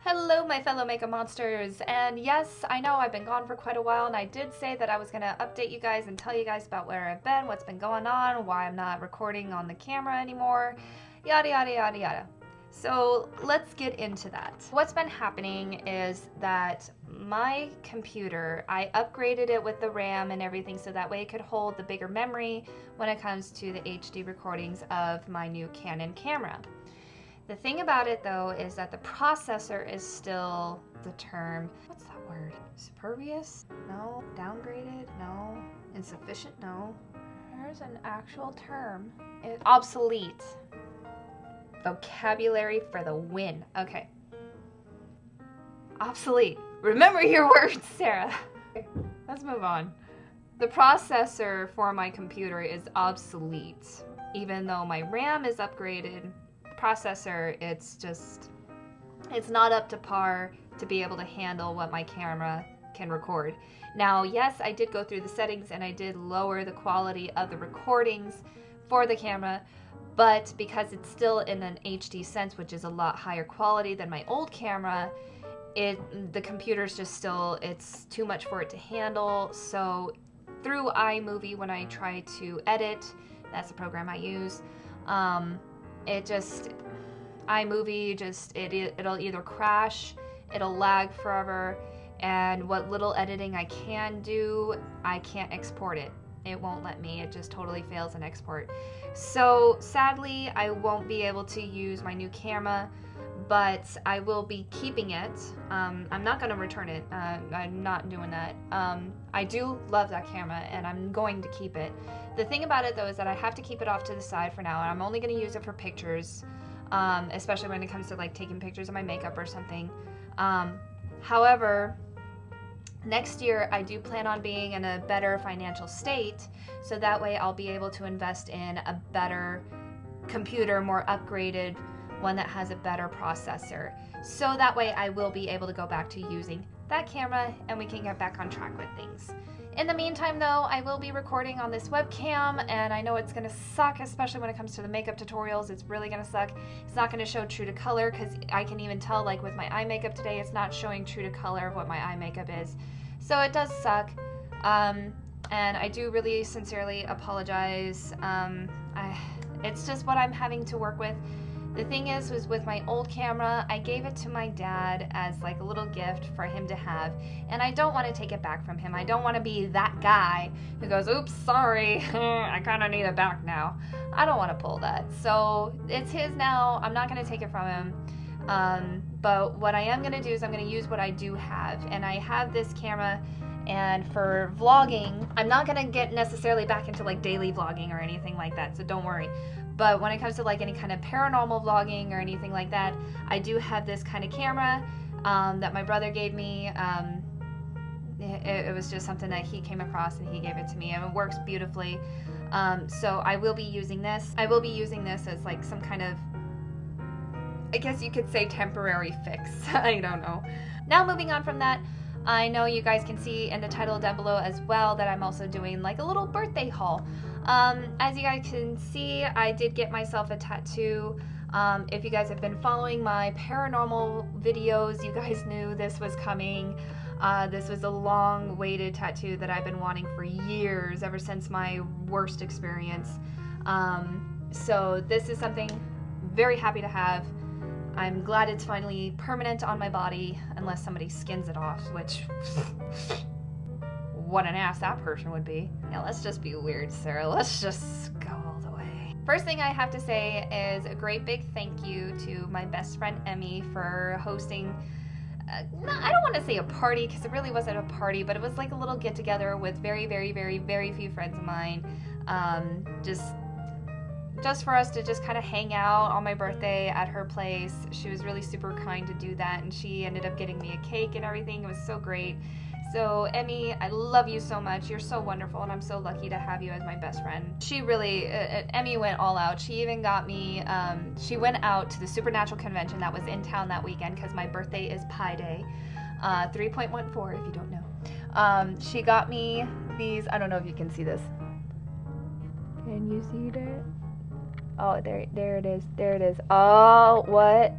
Hello, my fellow makeup monsters, and yes, I know I've been gone for quite a while, and I did say that I was going to update you guys and tell you guys about where I've been, what's been going on, why I'm not recording on the camera anymore, yada yada yada yada. So let's get into that. What's been happening is that my computer, I upgraded it with the RAM and everything so that way it could hold the bigger memory when it comes to the HD recordings of my new Canon camera. The thing about it though is that the processor is still the term, what's that word? Superfluous? No. Downgraded? No. Insufficient? No. There's an actual term. Obsolete. Vocabulary for the win. Okay. Obsolete. Remember your words, Sarah. Let's move on. The processor for my computer is obsolete. Even though my RAM is upgraded, processor, it's not up to par to be able to handle what my camera can record. Now, yes, I did go through the settings and I did lower the quality of the recordings for the camera, but because it's still in an HD sense, which is a lot higher quality than my old camera, the computer's just still, it's too much for it to handle. So through iMovie, when I try to edit, that's the program I use, iMovie it'll either crash, it'll lag forever, and what little editing I can do, I can't export it. It won't let me, it just totally fails in export. So sadly, I won't be able to use my new camera, but I will be keeping it. I'm not going to return it. I'm not doing that. I do love that camera and I'm going to keep it. The thing about it though is that I have to keep it off to the side for now, and I'm only going to use it for pictures, especially when it comes to like taking pictures of my makeup or something. However, next year I do plan on being in a better financial state, so that way I'll be able to invest in a better computer, more upgraded one that has a better processor. So that way I will be able to go back to using that camera and we can get back on track with things. In the meantime though, I will be recording on this webcam, and I know it's gonna suck, especially when it comes to the makeup tutorials. It's really gonna suck. It's not gonna show true to color, because I can even tell, like with my eye makeup today, it's not showing true to color of what my eye makeup is. So it does suck. And I do really sincerely apologize. It's just what I'm having to work with. The thing is, was with my old camera, I gave it to my dad as like a little gift for him to have, and I don't want to take it back from him. I don't want to be that guy who goes, oops, sorry, I kind of need it back now. I don't want to pull that. So it's his now. I'm not going to take it from him. But what I am going to do is I'm going to use what I do have, and I have this camera. And for vlogging, I'm not going to get necessarily back into like daily vlogging or anything like that, so don't worry. But when it comes to like any kind of paranormal vlogging or anything like that, I do have this kind of camera that my brother gave me. It was just something that he came across and he gave it to me, and it works beautifully. So I will be using this. I will be using this as like some kind of, I guess you could say, temporary fix. I don't know. Now moving on from that, I know you guys can see in the title down below as well that I'm also doing like a little birthday haul. As you guys can see, I did get myself a tattoo. If you guys have been following my paranormal videos, you guys knew this was coming. This was a long-awaited tattoo that I've been wanting for years, ever since my worst experience. So this is something I'm very happy to have. I'm glad it's finally permanent on my body, unless somebody skins it off, which, what an ass that person would be. Yeah, let's just be weird, Sarah. Let's just go all the way. First thing I have to say is a great big thank you to my best friend Emmy for hosting, I don't want to say a party, because it really wasn't a party, but it was like a little get-together with very, very, very, very few friends of mine. Just for us to just kind of hang out on my birthday at her place. She was really super kind to do that, and she ended up getting me a cake and everything. It was so great. So Emmy, I love you so much. You're so wonderful, and I'm so lucky to have you as my best friend. She really, Emmy went all out. She even got me, she went out to the Supernatural convention that was in town that weekend, because my birthday is Pi Day, 3.14 if you don't know. She got me these, I don't know if you can see this. Can you see that? Oh, there it is. There it is. Oh, what?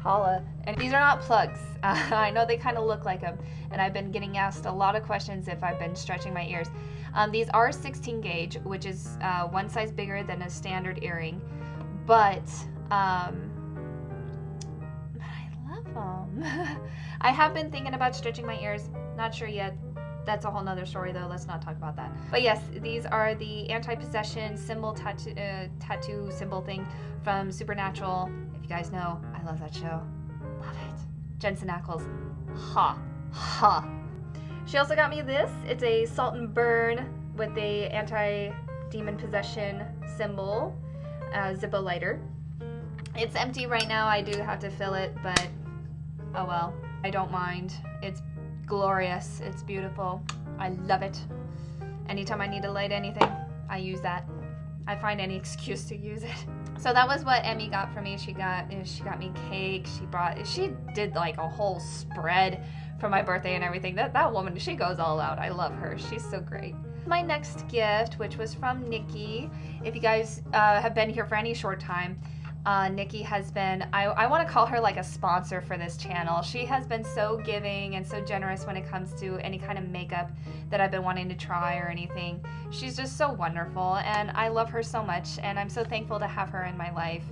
holla. And these are not plugs. I know they kind of look like them, and I've been getting asked a lot of questions if I've been stretching my ears. These are 16 gauge, which is one size bigger than a standard earring, but I love them. I have been thinking about stretching my ears, not sure yet. That's a whole nother story though, let's not talk about that. But yes, these are the anti-possession symbol tattoo symbol thing from Supernatural. If you guys know, I love that show. Love it. Jensen Ackles. Ha. Ha. She also got me this. It's a salt and burn with the anti-demon possession symbol Zippo lighter. It's empty right now. I do have to fill it, but oh well. I don't mind. It's glorious. It's beautiful. I love it. Anytime I need to light anything, I use that. I find any excuse to use it. So that was what Emmy got for me. She got me cake. She did like a whole spread for my birthday and everything. That woman, she goes all out. I love her. She's so great. My next gift, which was from Nikki. If you guys have been here for any short time, Nikki has been, I want to call her like a sponsor for this channel. She has been so giving and so generous when it comes to any kind of makeup that I've been wanting to try or anything. She's just so wonderful, and I love her so much, and I'm so thankful to have her in my life.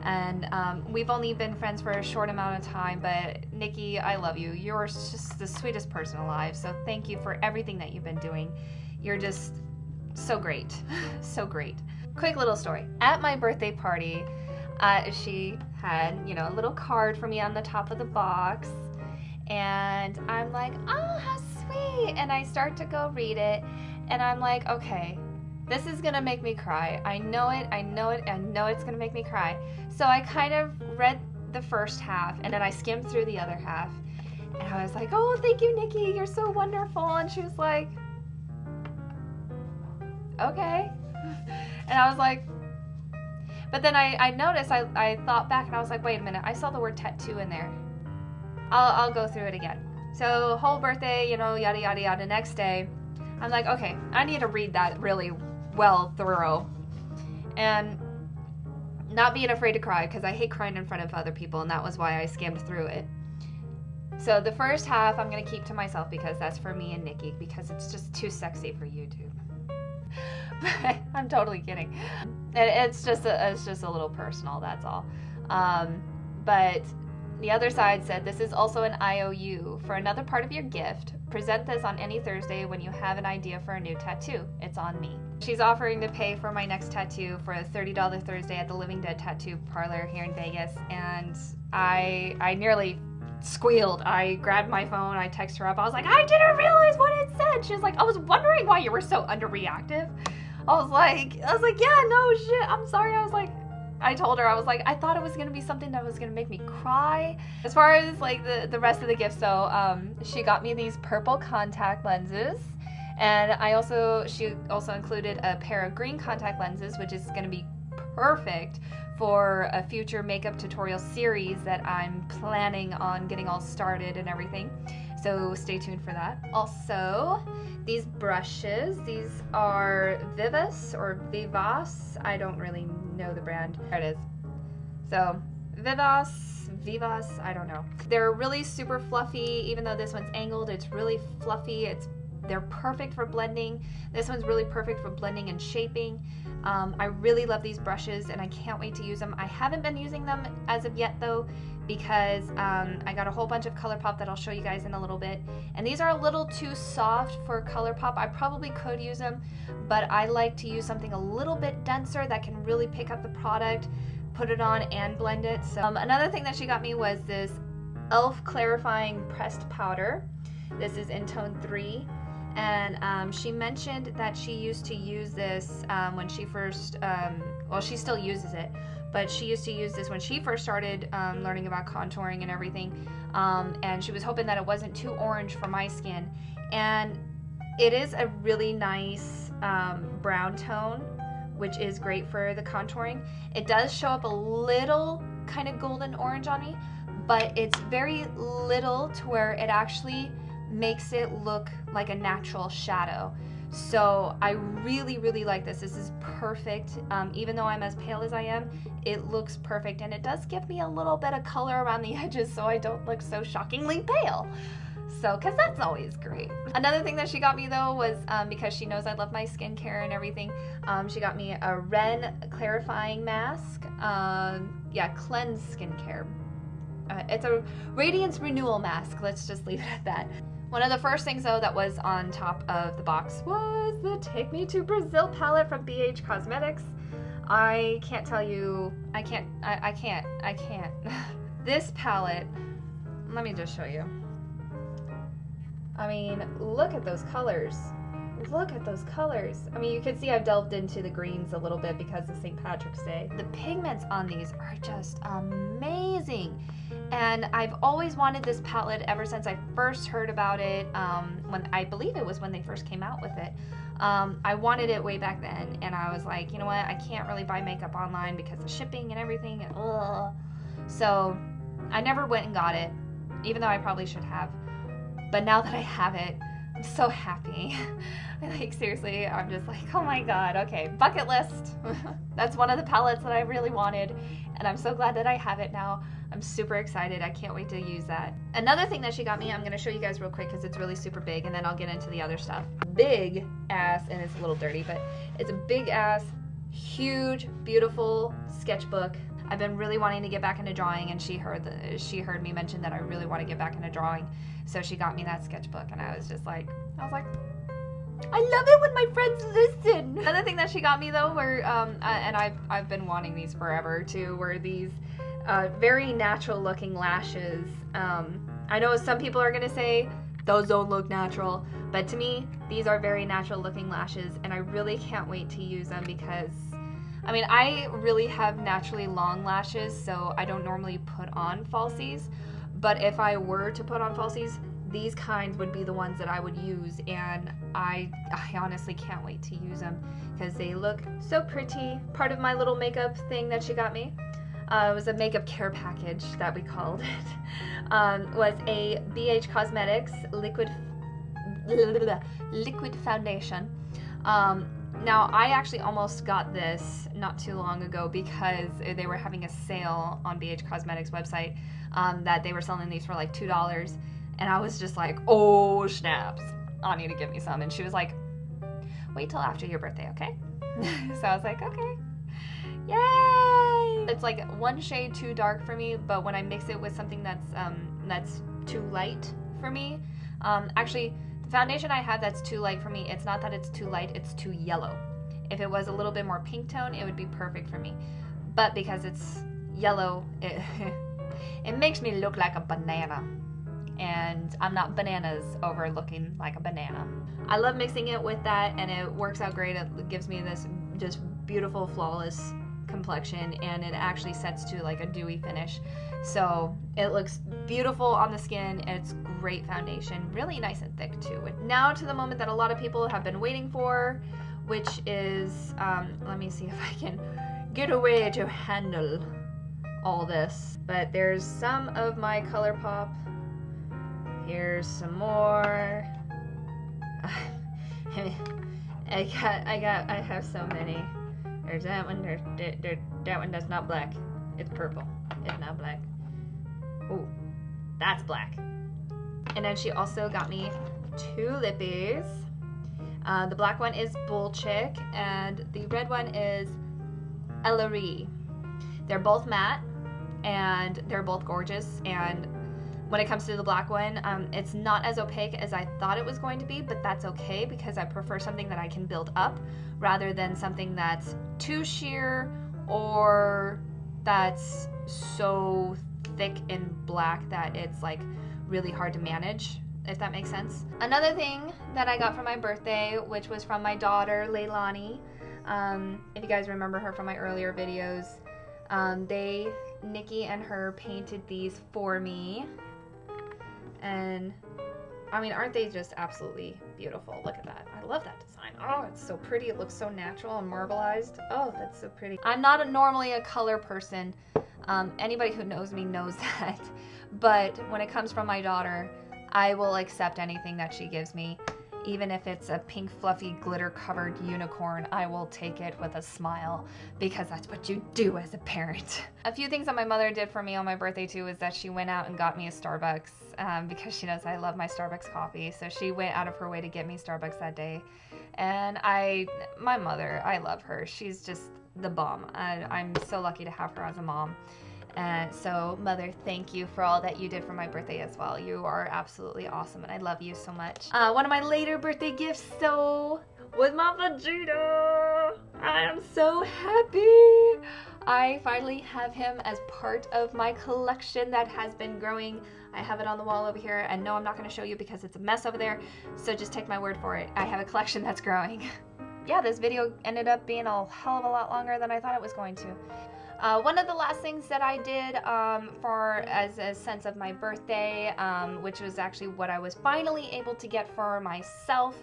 And we've only been friends for a short amount of time, but Nikki, I love you. You're just the sweetest person alive, so thank you for everything that you've been doing. You're just so great. So great. Quick little story. At my birthday party, she had, you know, a little card for me on the top of the box, and I'm like, oh, how sweet, and I start to go read it, and I'm like, okay, this is gonna make me cry. I know it, I know it's gonna make me cry. So I kind of read the first half, and then I skimmed through the other half, and I was like, oh, thank you, Nikki, you're so wonderful, and she was like, okay, and I was like, but then I noticed, I thought back and I was like, wait a minute, I saw the word tattoo in there. I'll go through it again. So whole birthday, you know, yada yada yada. Next day, I'm like, okay, I need to read that really well thorough. And not being afraid to cry, because I hate crying in front of other people, and that was why I skimmed through it. So the first half I'm going to keep to myself because that's for me and Nikki, because it's just too sexy for YouTube. I'm totally kidding. It's just a little personal, that's all. But the other side said, this is also an IOU. For another part of your gift, present this on any Thursday when you have an idea for a new tattoo. It's on me. She's offering to pay for my next tattoo for a $30 Thursday at the Living Dead Tattoo Parlor here in Vegas, and I nearly squealed. I grabbed my phone, I texted her up, I was like, I didn't realize what it said. She was like, I was wondering why you were so underreactive. I was like, yeah, no shit, I'm sorry. I told her, I was like, I thought it was gonna be something that was gonna make me cry. As far as like the rest of the gifts though, she got me these purple contact lenses, and she also included a pair of green contact lenses, which is gonna be perfect for a future makeup tutorial series that I'm planning on getting all started and everything. So stay tuned for that. Also, these brushes, these are Vivas or Vivas. I don't really know the brand. There it is. So Vivas, I don't know. They're really super fluffy. Even though this one's angled, it's really fluffy. They're perfect for blending. This one's really perfect for blending and shaping. I really love these brushes, and I can't wait to use them. I haven't been using them as of yet though, because I got a whole bunch of Colourpop that I'll show you guys in a little bit, and these are a little too soft for Colourpop. I probably could use them, but I like to use something a little bit denser that can really pick up the product, put it on and blend it. So another thing that she got me was this e.l.f. clarifying pressed powder. This is in tone 3. And she mentioned that she used to use this when she first, well, she still uses it, but she used to use this when she first started learning about contouring and everything, and she was hoping that it wasn't too orange for my skin. And it is a really nice brown tone, which is great for the contouring. It does show up a little kind of golden orange on me, but it's very little to where it actually makes it look like a natural shadow. So I really, really like this. This is perfect. Even though I'm as pale as I am, it looks perfect. And it does give me a little bit of color around the edges so I don't look so shockingly pale. So, because that's always great. Another thing that she got me though was, because she knows I love my skincare and everything, she got me a Ren clarifying mask. Yeah, cleanse skincare. It's a radiance renewal mask. Let's just leave it at that. One of the first things though that was on top of the box was the Take Me to Brazil palette from BH Cosmetics. I can't tell you, I can't. This palette, let me just show you. I mean, look at those colors. Look at those colors. I mean, you can see I've delved into the greens a little bit because of St. Patrick's Day. The pigments on these are just amazing. And I've always wanted this palette ever since I first heard about it, when I believe it was when they first came out with it. I wanted it way back then, and I was like, you know what, I can't really buy makeup online because of shipping and everything. Ugh. So I never went and got it, even though I probably should have. But now that I have it, I'm so happy. Like, seriously, I'm just like, oh my god, okay, bucket list. That's one of the palettes that I really wanted, and I'm so glad that I have it now. I'm super excited. I can't wait to use that. Another thing that she got me, I'm going to show you guys real quick because it's really super big, and then I'll get into the other stuff. Big ass, and it's a little dirty, but it's a big ass, huge, beautiful sketchbook. I've been really wanting to get back into drawing, and she heard me mention that I really want to get back into drawing, so she got me that sketchbook, and I was like, I love it when my friends listen. Another thing that she got me though were, and I've been wanting these forever too, were these very natural looking lashes. I know some people are gonna say those don't look natural, but to me these are very natural looking lashes, and I really can't wait to use them because I mean, I really have naturally long lashes, so I don't normally put on falsies, but if I were to put on falsies, these kinds would be the ones that I would use, and I honestly can't wait to use them because they look so pretty. Part of my little makeup thing that she got me, it was a makeup care package that we called it, was a BH Cosmetics liquid foundation. Now, I actually almost got this not too long ago because they were having a sale on BH Cosmetics website, that they were selling these for like $2, and I was just like, oh snaps, I need to get me some. And she was like, wait till after your birthday, okay? So I was like, okay, yay! It's like one shade too dark for me, but when I mix it with something that's too light for me, actually, the foundation I have that's too light for me, it's not that it's too light, it's too yellow. If it was a little bit more pink tone, it would be perfect for me. But because it's yellow, it makes me look like a banana. And I'm not bananas over looking like a banana. I love mixing it with that, and it works out great. It gives me this just beautiful, flawless complexion, and it actually sets to like a dewy finish. So it looks beautiful on the skin. It's great foundation, really nice and thick too. Now to the moment that a lot of people have been waiting for, which is, let me see if I can get a way to handle all this. But there's some of my Colourpop. Here's some more. I have so many. There's that one. That one that's not black. It's purple. It's not black. Oh, that's black. And then she also got me 2 lippies. The black one is Bull Chick, and the red one is e.l.f. They're both matte, and they're both gorgeous. And when it comes to the black one, it's not as opaque as I thought it was going to be, but that's okay because I prefer something that I can build up rather than something that's too sheer or that's so thick and black that it's like really hard to manage, if that makes sense. Another thing that I got for my birthday, which was from my daughter, Leilani, if you guys remember her from my earlier videos, Nikki and her painted these for me. And I mean, aren't they just absolutely beautiful? Look at that. I love that design. Oh, it's so pretty. It looks so natural and marbleized. Oh, that's so pretty. I'm not normally a color person. Anybody who knows me knows that. But when it comes from my daughter, I will accept anything that she gives me, Even if it's a pink, fluffy, glitter-covered unicorn, I will take it with a smile because that's what you do as a parent. A few things that my mother did for me on my birthday too is that she went out and got me a Starbucks because she knows I love my Starbucks coffee. So she went out of her way to get me Starbucks that day. And my mother, I love her. She's just the bomb. I'm so lucky to have her as a mom. And so, Mother, thank you for all that you did for my birthday as well. You are absolutely awesome, and I love you so much. One of my later birthday gifts, so, was my Vegeta. I am so happy. I finally have him as part of my collection that has been growing. I have it on the wall over here, and no, I'm not going to show you because it's a mess over there, so just take my word for it. I have a collection that's growing. Yeah, this video ended up being a hell of a lot longer than I thought it was going to. One of the last things that I did as a sense of my birthday, which was actually what I was finally able to get for myself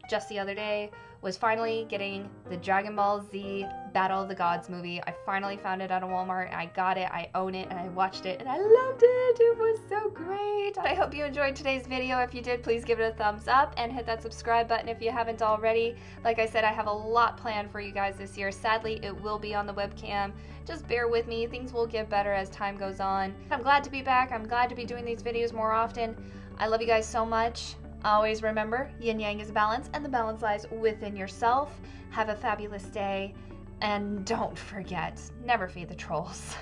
just the other day, was finally getting the Dragon Ball Z Battle of the Gods movie. I finally found it at a Walmart. I got it, I own it, and I watched it, and I loved it. It was so great. I hope you enjoyed today's video. If you did, please give it a thumbs up and hit that subscribe button if you haven't already. Like I said, I have a lot planned for you guys this year. Sadly, it will be on the webcam. Just bear with me. Things will get better as time goes on. I'm glad to be back. I'm glad to be doing these videos more often. I love you guys so much. Always remember, yin yang is balance, and the balance lies within yourself. Have a fabulous day, and don't forget, never feed the trolls.